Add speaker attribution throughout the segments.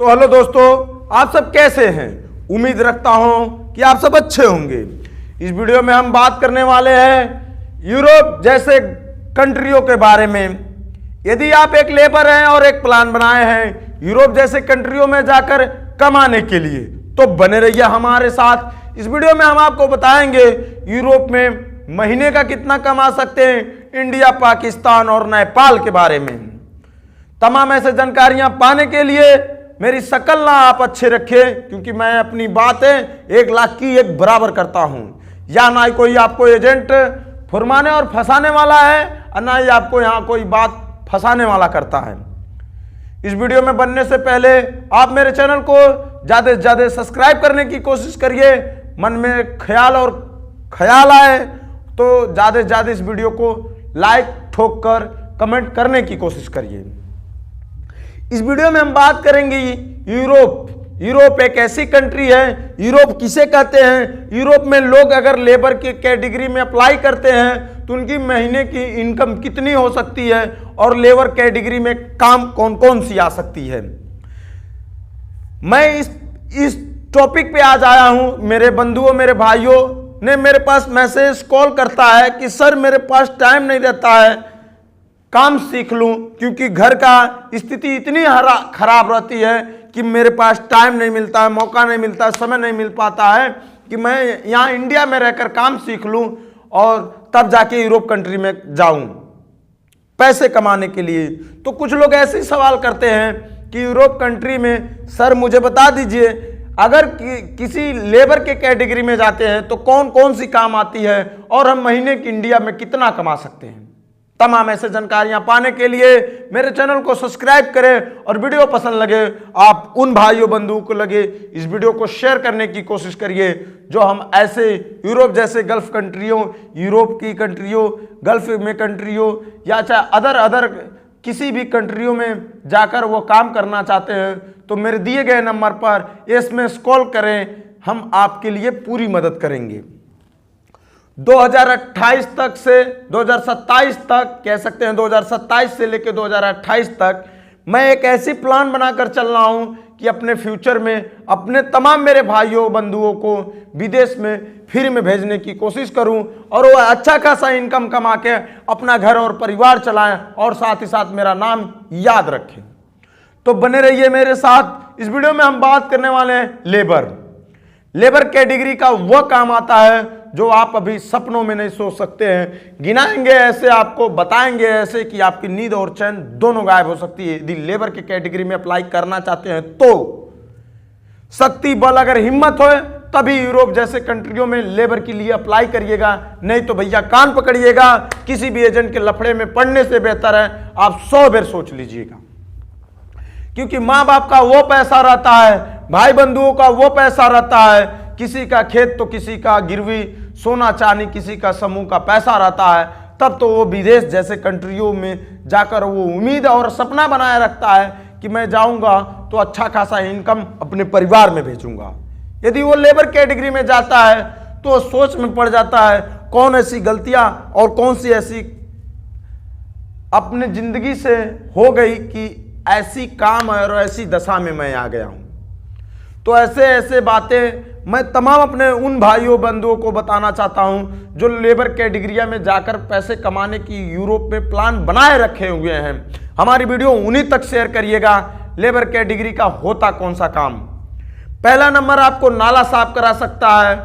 Speaker 1: तो हेलो दोस्तों, आप सब कैसे हैं। उम्मीद रखता हूं कि आप सब अच्छे होंगे। इस वीडियो में हम बात करने वाले हैं यूरोप जैसे कंट्रियों के बारे में। यदि आप एक लेबर हैं और एक प्लान बनाए हैं यूरोप जैसे कंट्रियों में जाकर कमाने के लिए, तो बने रहिए हमारे साथ। इस वीडियो में हम आपको बताएंगे यूरोप में महीने का कितना कमा सकते हैं इंडिया, पाकिस्तान और नेपाल के बारे में। तमाम ऐसे जानकारियां पाने के लिए मेरी शकल ना आप अच्छे रखें, क्योंकि मैं अपनी बातें 1 लाख की एक बराबर करता हूं। या ना ही कोई आपको एजेंट फुरमाने और फंसाने वाला है और ना ही आपको यहां कोई बात फंसाने वाला करता है। इस वीडियो में बनने से पहले आप मेरे चैनल को ज्यादा से ज्यादा सब्सक्राइब करने की कोशिश करिए। मन में ख्याल आए तो ज्यादा से ज्यादा इस वीडियो को लाइक ठोक कर कमेंट करने की कोशिश करिए। इस वीडियो में हम बात करेंगे यूरोप एक ऐसी कंट्री है। यूरोप किसे कहते हैं? यूरोप में लोग अगर लेबर की कैटेगरी में अप्लाई करते हैं तो उनकी महीने की इनकम कितनी हो सकती है और लेबर कैटेगरी में काम कौन कौन सी आ सकती है। मैं इस टॉपिक पे आज आया हूं। मेरे बंधुओं, मेरे भाइयों ने मेरे पास मैसेज कॉल करता है कि सर मेरे पास टाइम नहीं रहता है, काम सीख लूं, क्योंकि घर का स्थिति इतनी खराब रहती है कि मेरे पास टाइम नहीं मिलता है, मौका नहीं मिलता है, समय नहीं मिल पाता है कि मैं यहाँ इंडिया में रहकर काम सीख लूं और तब जाके यूरोप कंट्री में जाऊं पैसे कमाने के लिए। तो कुछ लोग ऐसे ही सवाल करते हैं कि यूरोप कंट्री में सर मुझे बता दीजिए, अगर किसी लेबर के कैटेगरी में जाते हैं तो कौन कौन सी काम आती है और हम महीने की इंडिया में कितना कमा सकते हैं। तमाम ऐसे जानकारियां पाने के लिए मेरे चैनल को सब्सक्राइब करें और वीडियो पसंद लगे आप उन भाइयों बंधुओं को लगे इस वीडियो को शेयर करने की कोशिश करिए जो हम ऐसे यूरोप जैसे गल्फ कंट्रियों, यूरोप की कंट्रियों, गल्फ में कंट्रियों या चाहे अदर किसी भी कंट्रियों में जाकर वो काम करना चाहते हैं तो मेरे दिए गए नंबर पर एसएमएस कॉल करें, हम आपके लिए पूरी मदद करेंगे। 2028 तक से 2027 तक कह सकते हैं, 2027 से लेकर 2028 तक मैं एक ऐसी प्लान बनाकर चल रहा हूं कि अपने फ्यूचर में अपने तमाम मेरे भाइयों बंधुओं को विदेश में फ्री में भेजने की कोशिश करूं और वो अच्छा खासा इनकम कमा के अपना घर और परिवार चलाएं और साथ ही साथ मेरा नाम याद रखें। तो बने रहिए मेरे साथ। इस वीडियो में हम बात करने वाले हैं लेबर कैटेगरी का वह काम आता है जो आप अभी सपनों में नहीं सोच सकते हैं। गिनाएंगे ऐसे, आपको बताएंगे ऐसे कि आपकी नींद और चैन दोनों गायब हो सकती है यदि लेबर के कैटेगरी में अप्लाई करना चाहते हैं तो। शक्ति बल अगर हिम्मत हो तभी यूरोप जैसे कंट्रियों में लेबर के लिए अप्लाई करिएगा, नहीं तो भैया कान पकड़िएगा। किसी भी एजेंट के लफड़े में पड़ने से बेहतर है आप 100 बार सोच लीजिएगा, क्योंकि माँ बाप का वो पैसा रहता है, भाई बंधुओं का वो पैसा रहता है, किसी का खेत तो किसी का गिरवी सोना चांदी, किसी का समूह का पैसा रहता है। तब तो वो विदेश जैसे कंट्रियों में जाकर वो उम्मीद और सपना बनाए रखता है कि मैं जाऊंगा तो अच्छा खासा इनकम अपने परिवार में भेजूंगा। यदि वो लेबर कैटेगरी में जाता है तो सोच में पड़ जाता है कौन ऐसी गलतियां और कौन सी ऐसी अपने जिंदगी से हो गई कि ऐसी काम और ऐसी दशा में मैं आ गया हूं। तो ऐसे बातें मैं तमाम अपने उन भाइयों बंधुओं को बताना चाहता हूं जो लेबर कैटेगरिया में जाकर पैसे कमाने की यूरोप में प्लान बनाए रखे हुए हैं। हमारी वीडियो उन्हीं तक शेयर करिएगा। लेबर कैटेगरी का होता कौन सा काम? पहला नंबर आपको नाला साफ करा सकता है,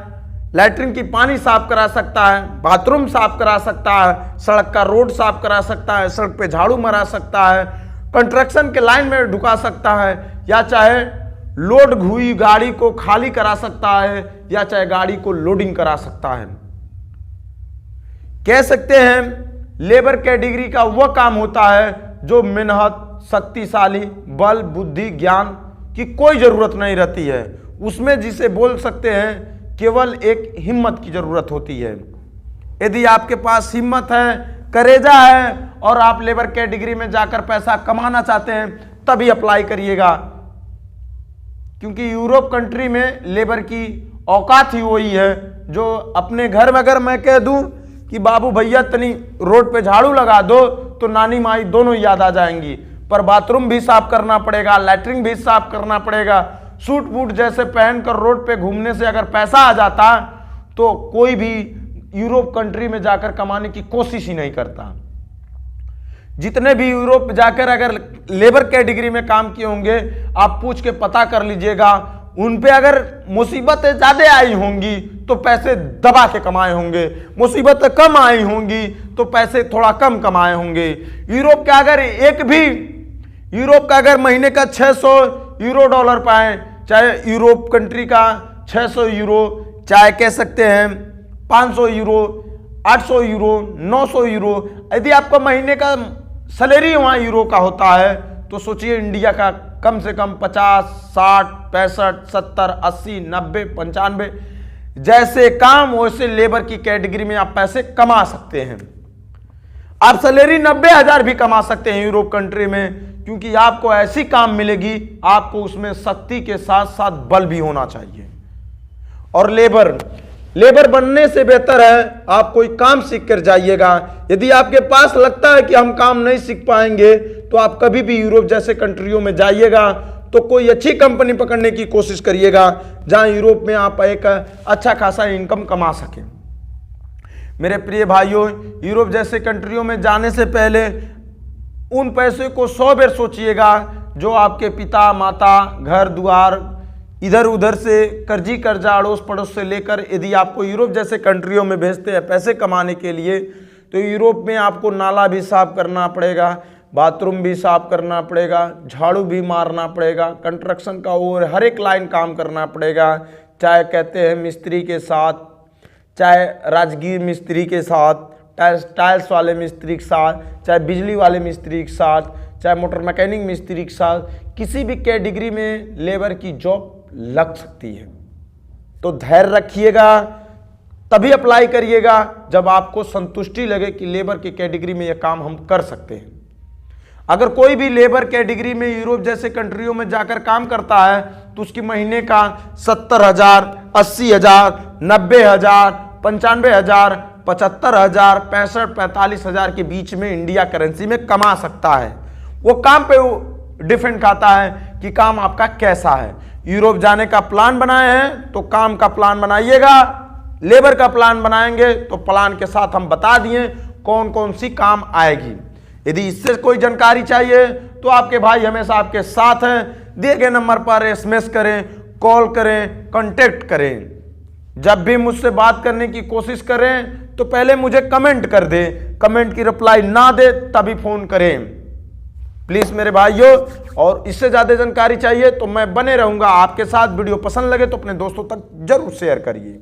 Speaker 1: लैट्रिन की पानी साफ करा सकता है, बाथरूम साफ करा सकता है, सड़क का रोड साफ करा सकता है, सड़क पे झाड़ू मरा सकता है, कंस्ट्रक्शन के लाइन में ढुका सकता है, या चाहे लोड हुई गाड़ी को खाली करा सकता है, या चाहे गाड़ी को लोडिंग करा सकता है। कह सकते हैं लेबर कैटेगरी का वह काम होता है जो मेहनत, शक्तिशाली, बल, बुद्धि, ज्ञान की कोई जरूरत नहीं रहती है। उसमें जिसे बोल सकते हैं केवल एक हिम्मत की जरूरत होती है। यदि आपके पास हिम्मत है, करेजा है और आप लेबर कैटेगरी में जाकर पैसा कमाना चाहते हैं तभी अप्लाई करिएगा, क्योंकि यूरोप कंट्री में लेबर की औकात ही वही है जो अपने घर में अगर मैं कह दूं कि बाबू भैया तनी रोड पे झाड़ू लगा दो तो नानी माई दोनों याद आ जाएंगी। पर बाथरूम भी साफ करना पड़ेगा, लैट्रिन भी साफ करना पड़ेगा। सूट बूट जैसे पहनकर रोड पे घूमने से अगर पैसा आ जाता तो कोई भी यूरोप कंट्री में जाकर कमाने की कोशिश ही नहीं करता। जितने भी यूरोप जाकर अगर लेबर कैटेगरी में काम किए होंगे, आप पूछ के पता कर लीजिएगा, उन पे अगर मुसीबतें ज्यादा आई होंगी तो पैसे दबा के कमाए होंगे, मुसीबतें कम आई होंगी तो पैसे थोड़ा कम कमाए होंगे। यूरोप का अगर महीने का 600 यूरो डॉलर पाए, चाहे यूरोप कंट्री का 600 यूरो, चाहे कह सकते हैं 500 यूरो, 800 यूरो, 900 यूरो, यदि आपका महीने का सैलरी वहां यूरो का होता है तो सोचिए इंडिया का कम से कम 50, 60, 65, 70, 80, 90, 95 जैसे काम वैसे लेबर की कैटेगरी में आप पैसे कमा सकते हैं। आप सैलरी 90,000 भी कमा सकते हैं यूरोप कंट्री में, क्योंकि आपको ऐसी काम मिलेगी, आपको उसमें शक्ति के साथ साथ बल भी होना चाहिए। और लेबर बनने से बेहतर है आप कोई काम सीख कर जाइएगा। यदि आपके पास लगता है कि हम काम नहीं सीख पाएंगे तो आप कभी भी यूरोप जैसे कंट्रियों में जाइएगा तो कोई अच्छी कंपनी पकड़ने की कोशिश करिएगा जहां यूरोप में आप एक अच्छा खासा इनकम कमा सकें। मेरे प्रिय भाइयों, यूरोप जैसे कंट्रियों में जाने से पहले उन पैसे को 100 बार सोचिएगा जो आपके पिता माता, घर द्वार, इधर उधर से कर्जी कर्जा अड़ोस पड़ोस से लेकर यदि आपको यूरोप जैसे कंट्रियों में भेजते हैं पैसे कमाने के लिए, तो यूरोप में आपको नाला भी साफ करना पड़ेगा, बाथरूम भी साफ करना पड़ेगा, झाड़ू भी मारना पड़ेगा, कंस्ट्रक्शन का और हर एक लाइन काम करना पड़ेगा, चाहे कहते हैं मिस्त्री के साथ, चाहे राजगीर मिस्त्री के साथ, टाइल्स वाले मिस्त्री के साथ, चाहे बिजली वाले मिस्त्री के साथ, चाहे मोटर मैकेनिक मिस्त्री के साथ, किसी भी कैटेगरी में लेबर की जॉब लग सकती है। तो धैर्य रखिएगा, तभी अप्लाई करिएगा जब आपको संतुष्टि लगे कि लेबर की कैटेगरी में यह काम हम कर सकते हैं। अगर कोई भी लेबर कैटेगरी में यूरोप जैसे कंट्रियों में जाकर काम करता है तो उसकी महीने का 70,000, 80,000, 90,000, 95,000, 75,000, 65, 45,000 के बीच में इंडिया करेंसी में कमा सकता है। वो काम पे डिफरेंट खाता है कि काम आपका कैसा है। यूरोप जाने का प्लान बनाए हैं तो काम का प्लान बनाइएगा, लेबर का प्लान बनाएंगे तो प्लान के साथ हम बता दिए कौन कौन सी काम आएगी। यदि इससे कोई जानकारी चाहिए तो आपके भाई हमेशा आपके साथ हैं। दिए गए नंबर पर एसएमएस करें, कॉल करें, कांटेक्ट करें। जब भी मुझसे बात करने की कोशिश करें तो पहले मुझे कमेंट कर दें, कमेंट की रिप्लाई ना दे तभी फोन करें प्लीज मेरे भाइयों। और इससे ज्यादा जानकारी चाहिए तो मैं बने रहूंगा आपके साथ। वीडियो पसंद लगे तो अपने दोस्तों तक जरूर शेयर करिए।